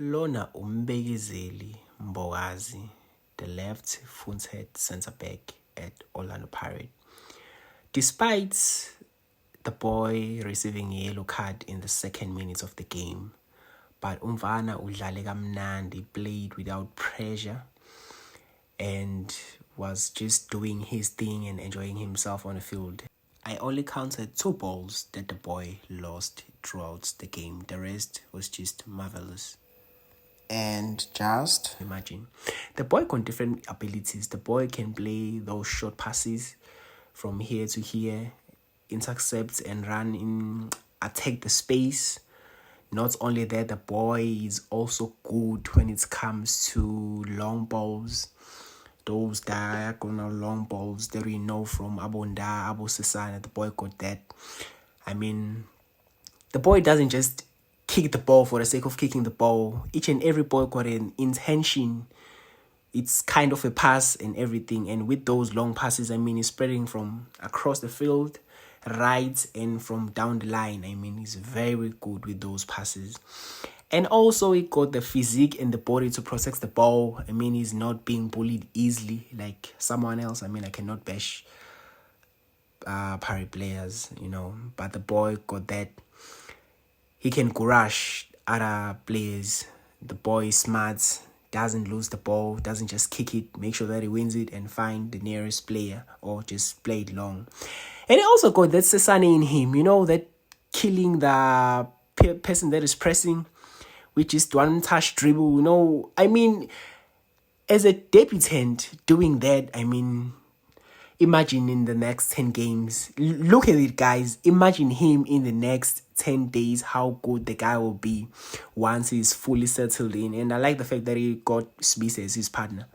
Lona Mbekezeli Mbokazi, the left-footed centre-back at Orlando Pirates. Despite the boy receiving a yellow card in the second minute of the game, but umfana udlale kamnandi, played without pressure and was just doing his thing and enjoying himself on the field. I only counted 2 balls that the boy lost throughout the game. The rest was just marvelous. And just imagine, the boy got different abilities. The boy can play those short passes from here to here, intercept and run in, attack the space. Not only that, the boy is also good when it comes to long balls. Those diagonal long balls that we know from Abonda, Abu Sesana, the boy got that. I mean, the boy doesn't just kick the ball for the sake of kicking the ball. Each and every ball got an intention. It's kind of a pass and everything. And with those long passes, I mean, he's spreading from across the field, right, and from down the line. I mean, he's very good with those passes. And also, he got the physique and the body to protect the ball. I mean, he's not being bullied easily like someone else. I mean, I cannot bash Pirate players, you know. But the boy got that. He can crush other players. The boy is smart, doesn't lose the ball, doesn't just kick it, make sure that he wins it and find the nearest player or just play it long. And he also got that Sesane in him, you know, that killing the person that is pressing, which is one-touch dribble, you know. I mean, as a debutant doing that, I mean, imagine in the next 10 games. Look at it, guys. Imagine him in the next 10 days, how good the guy will be once he's fully settled in. And I like the fact that he got Smith as his partner.